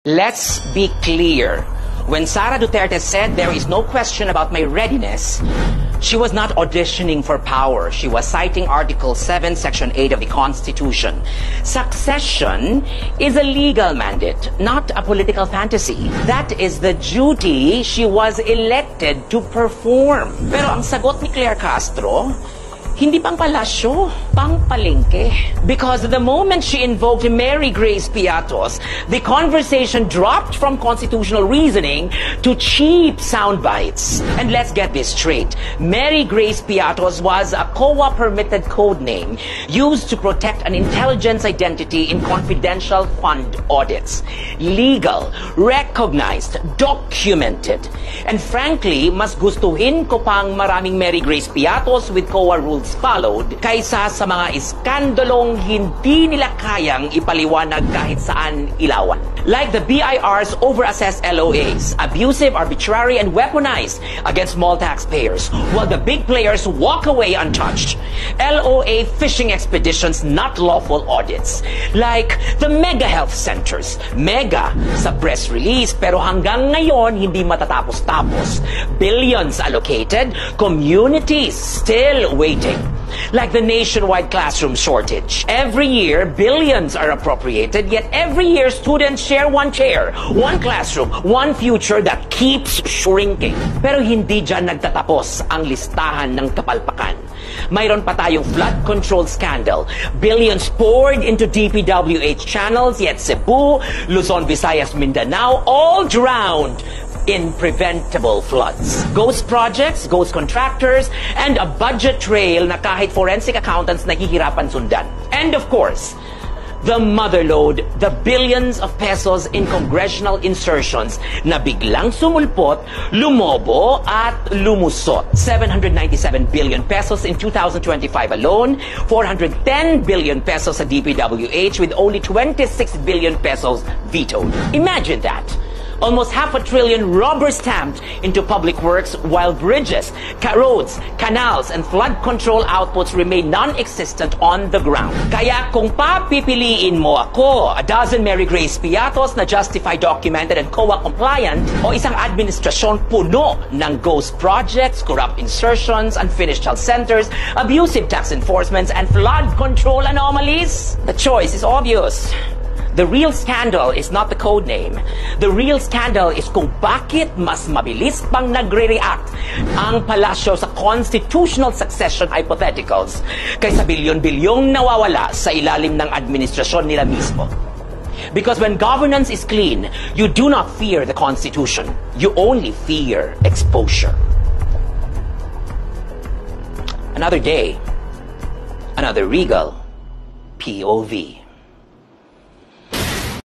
Let's be clear. When Sara Duterte said there is no question about my readiness, she was not auditioning for power. She was citing Article 7, Section 8 of the Constitution. Succession is a legal mandate, not a political fantasy. That is the duty she was elected to perform. Pero ang sagot ni Claire Castro, hindi pang palasyo, pang palengke. Because the moment she invoked Mary Grace Piatos, the conversation dropped from constitutional reasoning to cheap sound bites. And let's get this straight. Mary Grace Piatos was a COA-permitted code name used to protect an intelligence identity in confidential fund audits. Legal, recognized, documented. And frankly, mas gustuhin ko pang maraming Mary Grace Piatos with COA rules followed kaysa sa mga iskandalong hindi nila kayang ipaliwanag kahit saan ilawan. Like the BIR's overassessed LOAs, abusive, arbitrary, and weaponized against small taxpayers, while the big players walk away untouched. LOA fishing expeditions, not lawful audits. Like the mega health centers. Mega sa press release, pero hanggang ngayon hindi matatapos-tapos. Billions allocated, communities still waiting. Like the nationwide classroom shortage. Every year, billions are appropriated, yet every year students share one chair, one classroom, one future that keeps shrinking. Pero hindi dyan nagtatapos ang listahan ng kapalpakan. Mayroon pa tayong flood control scandal. Billions poured into DPWH channels, yet Cebu, Luzon, Visayas, Mindanao, all drowned in preventable floods. Ghost projects, ghost contractors, and a budget trail na kahit forensic accountants nahihirapan sundan. And of course, the motherlode, the billions of pesos in congressional insertions na biglang sumulpot, lumobo at lumusot. 797 billion pesos in 2025 alone, 410 billion pesos sa DPWH with only 26 billion pesos vetoed. Imagine that. Almost $500 billion rubber stamped into public works while bridges, roads, canals, and flood control outputs remain non-existent on the ground. Kaya kung papipiliin mo ako, a dozen Mary Grace Piatos na justified, documented, and COA compliant, o isang administrasyon puno ng ghost projects, corrupt insertions, unfinished health centers, abusive tax enforcements, and flood control anomalies, the choice is obvious. The real scandal is not the code name. The real scandal is kung bakit mas mabilis pang nagre-react ang palasyo sa constitutional succession hypotheticals kaysa bilyon-bilyong nawawala sa ilalim ng administrasyon nila mismo. Because when governance is clean, you do not fear the Constitution. You only fear exposure. Another day, another Regal POV.